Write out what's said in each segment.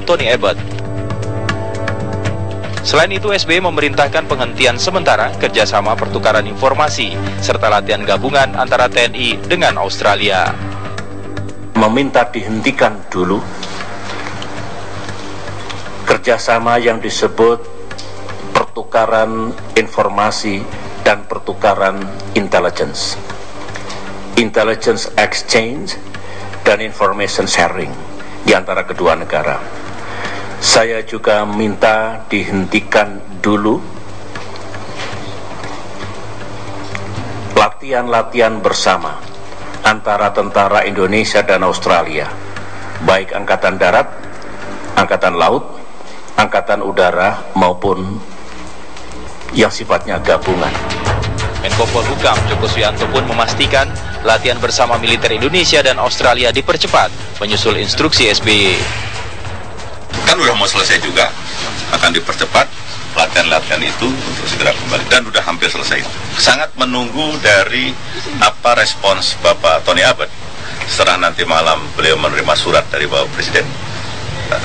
Tony Abbott. Selain itu, SBY memerintahkan penghentian sementara kerjasama pertukaran informasi serta latihan gabungan antara TNI dengan Australia. Meminta dihentikan dulu kerjasama yang disebut pertukaran informasi dan pertukaran intelligence exchange dan information sharing di antara kedua negara. Saya juga minta dihentikan dulu latihan-latihan bersama antara tentara Indonesia dan Australia, baik Angkatan Darat, Angkatan Laut, Angkatan Udara maupun yang sifatnya gabungan. Menko Polhukam Joko Suyanto pun memastikan latihan bersama militer Indonesia dan Australia dipercepat menyusul instruksi SBY. Kan udah mau selesai juga, akan dipercepat latihan-latihan itu untuk segera kembali, dan udah hampir selesai. Sangat menunggu dari apa respons Bapak Tony Abbott setelah nanti malam beliau menerima surat dari Bapak Presiden.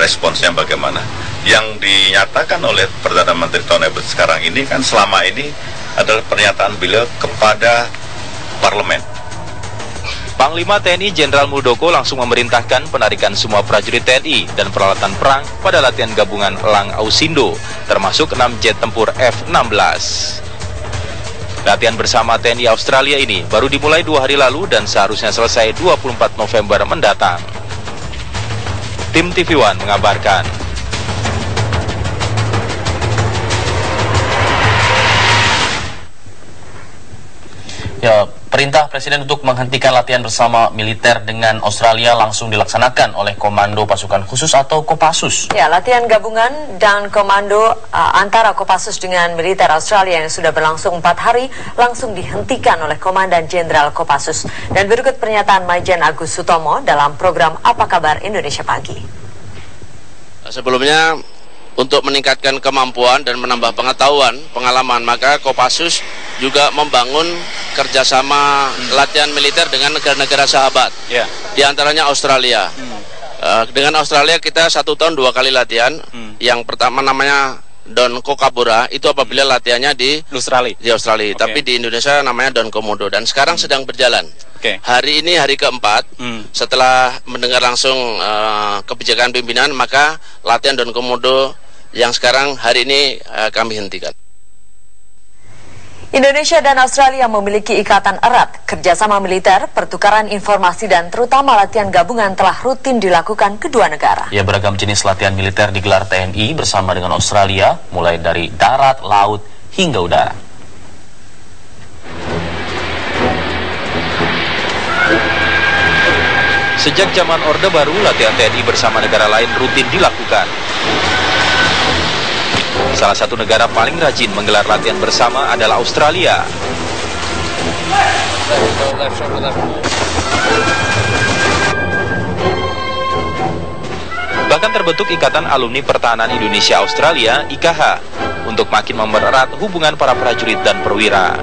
Responsnya bagaimana? Yang dinyatakan oleh Perdana Menteri Tony Abbott sekarang ini kan selama ini adalah pernyataan beliau kepada parlemen. Panglima TNI Jenderal Muldoko langsung memerintahkan penarikan semua prajurit TNI dan peralatan perang pada latihan gabungan Elang Ausindo, termasuk 6 jet tempur F-16. Latihan bersama TNI Australia ini baru dimulai 2 hari lalu dan seharusnya selesai 24 November mendatang. Tim TV One mengabarkan. Ya, perintah Presiden untuk menghentikan latihan bersama militer dengan Australia langsung dilaksanakan oleh Komando Pasukan Khusus atau Kopassus. Ya, latihan gabungan dan komando antara Kopassus dengan militer Australia yang sudah berlangsung 4 hari langsung dihentikan oleh Komandan Jenderal Kopassus. Dan berikut pernyataan Majen Agus Sutomo dalam program Apa Kabar Indonesia Pagi. Sebelumnya, untuk meningkatkan kemampuan dan menambah pengalaman, maka Kopassus juga membangun kerjasama latihan militer dengan negara-negara sahabat, di antaranya Australia. Dengan Australia kita 1 tahun 2 kali latihan. Yang pertama namanya Don Kokabura, itu apabila latihannya di Australia. Tapi di Indonesia namanya Don Komodo, dan sekarang sedang berjalan. Hari ini hari keempat, setelah mendengar langsung kebijakan pimpinan, maka latihan Don Komodo yang sekarang hari ini kami hentikan. Indonesia dan Australia memiliki ikatan erat, kerjasama militer, pertukaran informasi dan terutama latihan gabungan telah rutin dilakukan kedua negara. Ya, beragam jenis latihan militer digelar TNI bersama dengan Australia, mulai dari darat, laut, hingga udara. Sejak zaman Orde Baru, latihan TNI bersama negara lain rutin dilakukan. Salah satu negara paling rajin menggelar latihan bersama adalah Australia. Bahkan terbentuk Ikatan Alumni Pertahanan Indonesia Australia, IKH, untuk makin mempererat hubungan para prajurit dan perwira.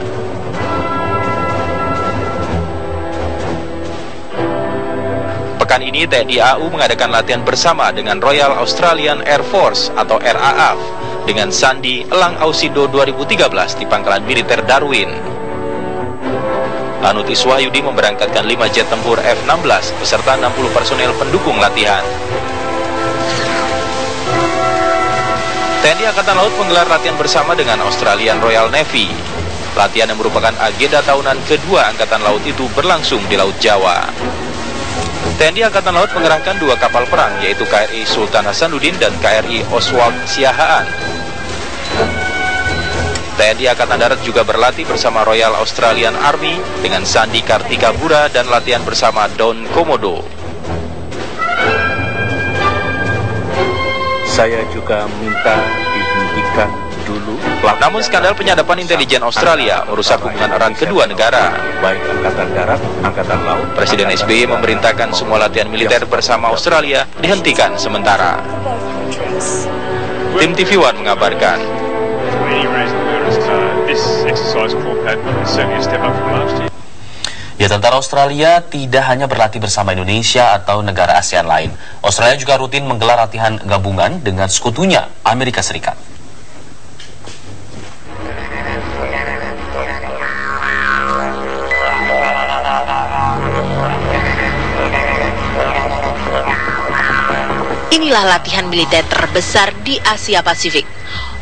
Pekan ini TNI AU mengadakan latihan bersama dengan Royal Australian Air Force atau RAF dengan Sandi Elang Ausindo 2013 di Pangkalan Militer Darwin. Lanut Iswahyudi memberangkatkan 5 jet tempur F-16 beserta 60 personel pendukung latihan. TNI Angkatan Laut menggelar latihan bersama dengan Australian Royal Navy. Latihan yang merupakan agenda tahunan kedua Angkatan Laut itu berlangsung di Laut Jawa. TNI Angkatan Laut mengerahkan 2 kapal perang, yaitu KRI Sultan Hasanuddin dan KRI Oswald Siahaan. TNI Angkatan Darat juga berlatih bersama Royal Australian Army dengan Sandi Kartikabura dan latihan bersama Don Komodo. Saya juga minta dihentikan dulu. Namun skandal penyadapan intelijen Australia merusak hubungan erat kedua negara. Baik Angkatan Darat, Angkatan Laut. Presiden SBY memerintahkan semua latihan militer bersama Australia dihentikan sementara. Tim TV One mengabarkan. Ya, tentara Australia tidak hanya berlatih bersama Indonesia atau negara ASEAN lain. Australia juga rutin menggelar latihan gabungan dengan sekutunya, Amerika Serikat. Inilah latihan militer terbesar di Asia Pasifik.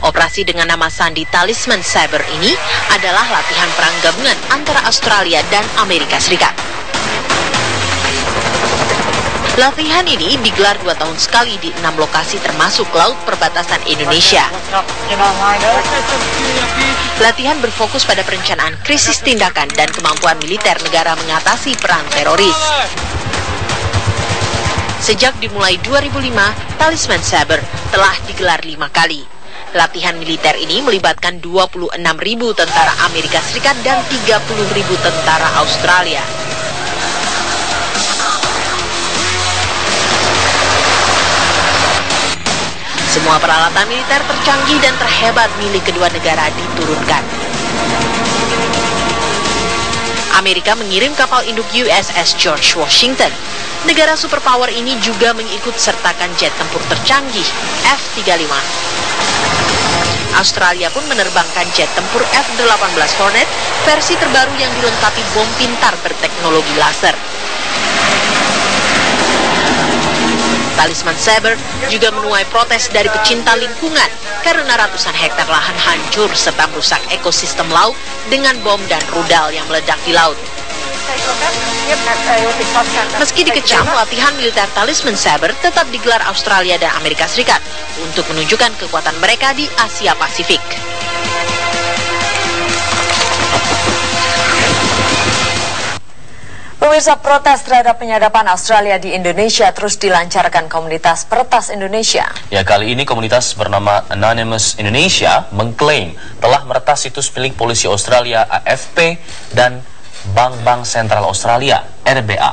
Operasi dengan nama sandi Talisman Saber ini adalah latihan perang gabungan antara Australia dan Amerika Serikat. Latihan ini digelar 2 tahun sekali di 6 lokasi termasuk laut perbatasan Indonesia. Latihan berfokus pada perencanaan krisis tindakan dan kemampuan militer negara mengatasi perang teroris. Sejak dimulai 2005, Talisman Saber telah digelar 5 kali. Latihan militer ini melibatkan 26.000 tentara Amerika Serikat dan 30.000 tentara Australia. Semua peralatan militer tercanggih dan terhebat milik kedua negara diturunkan. Amerika mengirim kapal induk USS George Washington. Negara superpower ini juga mengikut sertakan jet tempur tercanggih F-35. Australia pun menerbangkan jet tempur F-18 Hornet versi terbaru yang dilengkapi bom pintar berteknologi laser. Talisman Saber juga menuai protes dari pecinta lingkungan karena ratusan hektar lahan hancur serta merusak ekosistem laut dengan bom dan rudal yang meledak di laut. Meski dikecam, latihan militer Talisman Saber tetap digelar Australia dan Amerika Serikat untuk menunjukkan kekuatan mereka di Asia Pasifik. Pemirsa, protes terhadap penyadapan Australia di Indonesia terus dilancarkan komunitas peretas Indonesia. Ya, kali ini komunitas bernama Anonymous Indonesia mengklaim telah meretas situs milik polisi Australia AFP dan Bank Sentral Australia RBA.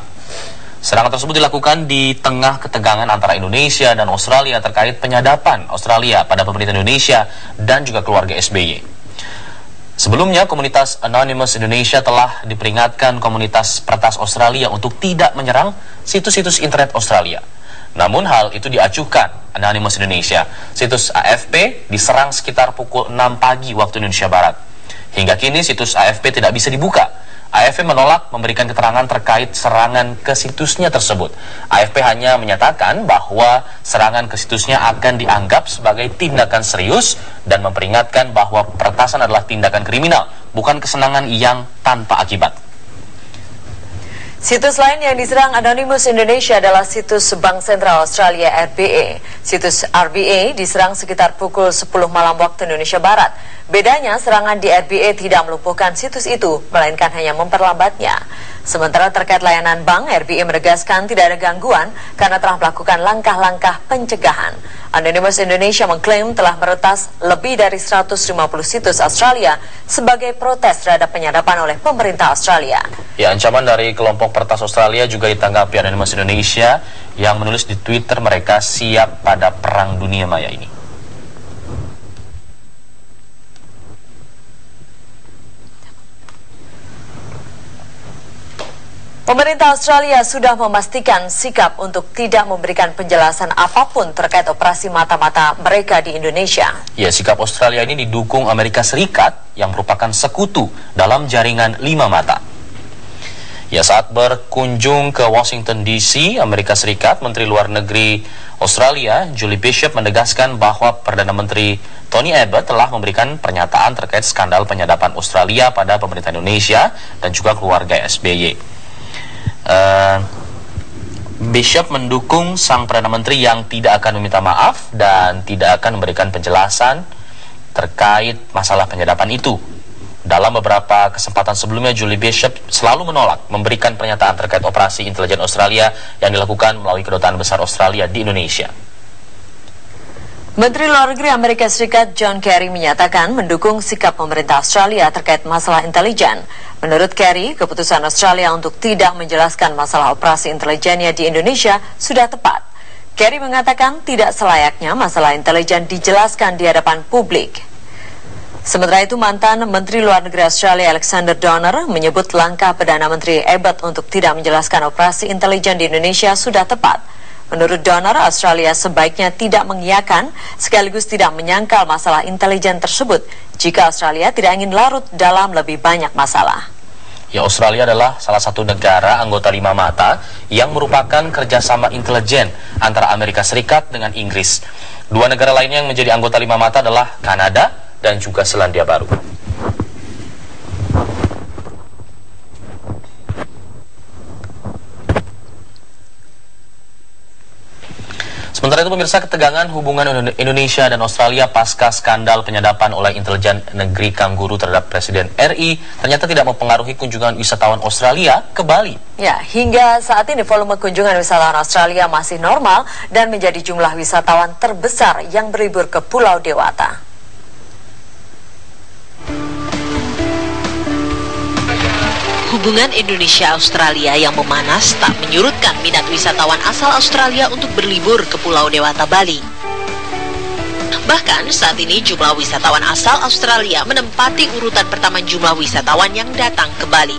Serangan tersebut dilakukan di tengah ketegangan antara Indonesia dan Australia terkait penyadapan Australia pada pemerintah Indonesia dan juga keluarga SBY. Sebelumnya, komunitas Anonymous Indonesia telah diperingatkan komunitas peretas Australia untuk tidak menyerang situs-situs internet Australia. Namun hal itu diacuhkan Anonymous Indonesia. Situs AFP diserang sekitar pukul 6 pagi waktu Indonesia Barat. Hingga kini situs AFP tidak bisa dibuka. AFP menolak memberikan keterangan terkait serangan ke situsnya tersebut. AFP hanya menyatakan bahwa serangan ke situsnya akan dianggap sebagai tindakan serius dan memperingatkan bahwa peretasan adalah tindakan kriminal, bukan kesenangan yang tanpa akibat. Situs lain yang diserang Anonymous Indonesia adalah situs Bank Sentral Australia RBA. Situs RBA diserang sekitar pukul 10 malam waktu Indonesia Barat. Bedanya, serangan di RBA tidak melumpuhkan situs itu, melainkan hanya memperlambatnya. Sementara terkait layanan bank, RBA menegaskan tidak ada gangguan karena telah melakukan langkah-langkah pencegahan. Anonymous Indonesia mengklaim telah meretas lebih dari 150 situs Australia sebagai protes terhadap penyadapan oleh pemerintah Australia. Ya, ancaman dari kelompok peretas Australia juga ditanggapi Anonymous Indonesia yang menulis di Twitter mereka siap pada perang dunia maya ini. Pemerintah Australia sudah memastikan sikap untuk tidak memberikan penjelasan apapun terkait operasi mata-mata mereka di Indonesia. Ya, sikap Australia ini didukung Amerika Serikat yang merupakan sekutu dalam jaringan 5 mata. Ya, saat berkunjung ke Washington DC, Amerika Serikat, Menteri Luar Negeri Australia, Julie Bishop, menegaskan bahwa Perdana Menteri Tony Abbott telah memberikan pernyataan terkait skandal penyadapan Australia pada pemerintah Indonesia dan juga keluarga SBY. Bishop mendukung sang Perdana Menteri yang tidak akan meminta maaf dan tidak akan memberikan penjelasan terkait masalah penyadapan itu. Dalam beberapa kesempatan sebelumnya, Julie Bishop selalu menolak memberikan pernyataan terkait operasi intelijen Australia yang dilakukan melalui Kedutaan Besar Australia di Indonesia. Menteri Luar Negeri Amerika Serikat John Kerry menyatakan mendukung sikap pemerintah Australia terkait masalah intelijen. Menurut Kerry, keputusan Australia untuk tidak menjelaskan masalah operasi intelijennya di Indonesia sudah tepat. Kerry mengatakan tidak selayaknya masalah intelijen dijelaskan di hadapan publik. Sementara itu, mantan Menteri Luar Negeri Australia Alexander Donner menyebut langkah Perdana Menteri Abbott untuk tidak menjelaskan operasi intelijen di Indonesia sudah tepat. Menurut Donner, Australia sebaiknya tidak mengiyakan sekaligus tidak menyangkal masalah intelijen tersebut jika Australia tidak ingin larut dalam lebih banyak masalah. Ya, Australia adalah salah satu negara anggota Lima Mata yang merupakan kerjasama intelijen antara Amerika Serikat dengan Inggris. Dua negara lainnya yang menjadi anggota Lima Mata adalah Kanada dan juga Selandia Baru. Sementara itu, pemirsa, ketegangan hubungan Indonesia dan Australia pasca skandal penyadapan oleh intelijen negeri Kangguru terhadap Presiden RI ternyata tidak mempengaruhi kunjungan wisatawan Australia ke Bali. Ya, hingga saat ini volume kunjungan wisatawan Australia masih normal dan menjadi jumlah wisatawan terbesar yang berlibur ke Pulau Dewata. Hubungan Indonesia-Australia yang memanas tak menyurutkan minat wisatawan asal Australia untuk berlibur ke Pulau Dewata, Bali. Bahkan saat ini jumlah wisatawan asal Australia menempati urutan pertama jumlah wisatawan yang datang ke Bali.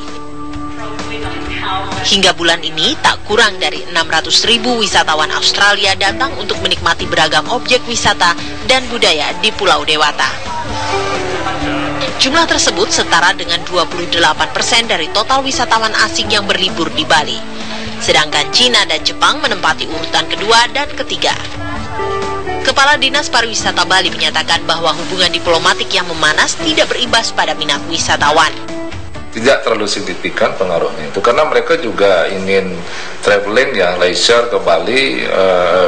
Hingga bulan ini tak kurang dari 600.000 wisatawan Australia datang untuk menikmati beragam objek wisata dan budaya di Pulau Dewata. Jumlah tersebut setara dengan 28% dari total wisatawan asing yang berlibur di Bali. Sedangkan Cina dan Jepang menempati urutan kedua dan ketiga. Kepala Dinas Pariwisata Bali menyatakan bahwa hubungan diplomatik yang memanas tidak berimbas pada minat wisatawan. Tidak terlalu signifikan pengaruhnya itu karena mereka juga ingin traveling ya, leisure ke Bali,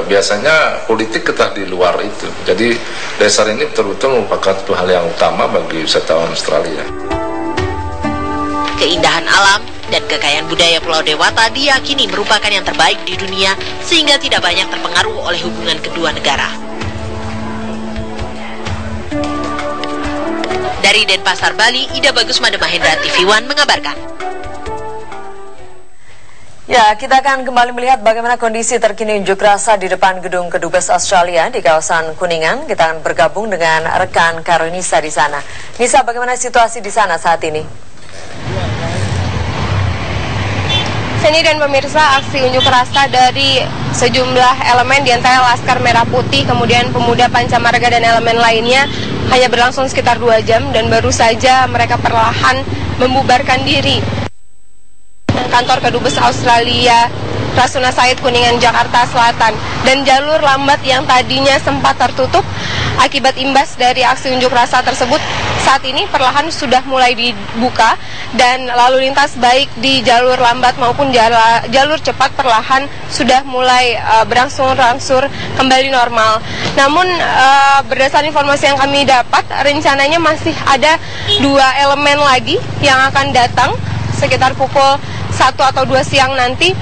biasanya politik kita di luar itu. Jadi dasar ini betul-betul merupakan satu hal yang utama bagi wisatawan Australia. Keindahan alam dan kekayaan budaya Pulau Dewata diyakini merupakan yang terbaik di dunia sehingga tidak banyak terpengaruh oleh hubungan kedua negara. Dari Denpasar, Bali, Ida Bagus Mada Mahendra, TV One mengabarkan. Ya, kita akan kembali melihat bagaimana kondisi terkini unjuk rasa di depan gedung Kedubes Australia di kawasan Kuningan. Kita akan bergabung dengan rekan Karunisa di sana. Nisa, bagaimana situasi di sana saat ini? Seni dan pemirsa, aksi unjuk rasa dari sejumlah elemen di antara Laskar Merah Putih, kemudian Pemuda Pancamarga dan elemen lainnya hanya berlangsung sekitar 2 jam dan baru saja mereka perlahan membubarkan diri. Kantor Kedubes Australia Rasuna Said, Kuningan, Jakarta Selatan, dan jalur lambat yang tadinya sempat tertutup akibat imbas dari aksi unjuk rasa tersebut saat ini perlahan sudah mulai dibuka dan lalu lintas baik di jalur lambat maupun jalur cepat perlahan sudah mulai berangsur-angsur kembali normal. Namun berdasarkan informasi yang kami dapat, rencananya masih ada 2 elemen lagi yang akan datang sekitar pukul 1 atau 2 siang nanti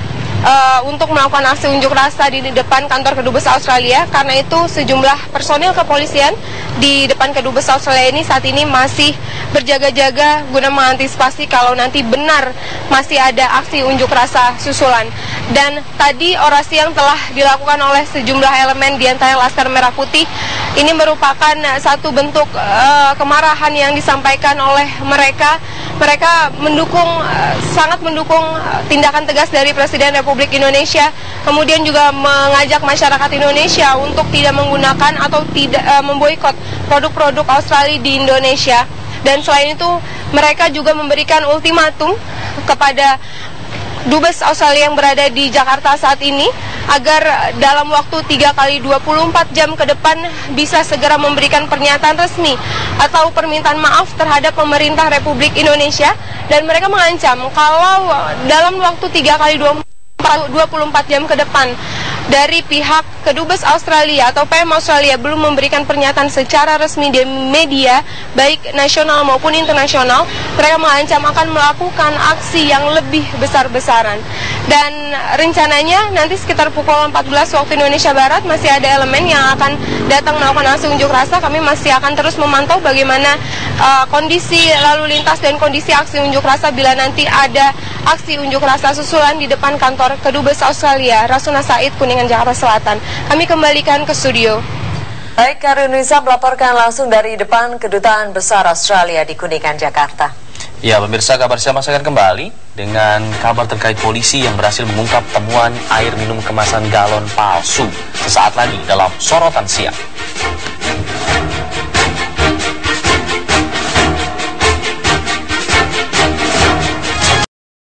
untuk melakukan aksi unjuk rasa di depan kantor Kedubes Australia. Karena itu sejumlah personil kepolisian di depan Kedubes Australia ini saat ini masih berjaga-jaga guna mengantisipasi kalau nanti benar masih ada aksi unjuk rasa susulan. Dan tadi orasi yang telah dilakukan oleh sejumlah elemen di antara Laskar Merah Putih ini merupakan satu bentuk kemarahan yang disampaikan oleh mereka. Mereka sangat mendukung tindakan tegas dari Presiden Republik Indonesia, kemudian juga mengajak masyarakat Indonesia untuk tidak menggunakan atau tidak memboikot produk-produk Australia di Indonesia. Dan selain itu, mereka juga memberikan ultimatum kepada Dubes Australia yang berada di Jakarta saat ini agar dalam waktu 3x24 jam ke depan bisa segera memberikan pernyataan resmi atau permintaan maaf terhadap pemerintah Republik Indonesia. Dan mereka mengancam kalau dalam waktu 3x24 jam ke depan dari pihak Kedubes Australia atau PM Australia belum memberikan pernyataan secara resmi di media baik nasional maupun internasional, mereka mengancam akan melakukan aksi yang lebih besar-besaran. Dan rencananya nanti sekitar pukul 14 waktu Indonesia Barat masih ada elemen yang akan datang melakukan aksi unjuk rasa. Kami masih akan terus memantau bagaimana kondisi lalu lintas dan kondisi aksi unjuk rasa bila nanti ada aksi unjuk rasa susulan di depan kantor Kedubes Australia Rasuna Said, Kuningan, Jakarta Selatan. Kami kembalikan ke studio. Baik, Karunisa melaporkan langsung dari depan Kedutaan Besar Australia di Kuningan, Jakarta. Ya, pemirsa, kabar siang masih akan kembali dengan kabar terkait polisi yang berhasil mengungkap temuan air minum kemasan galon palsu sesaat lagi dalam Sorotan Siang.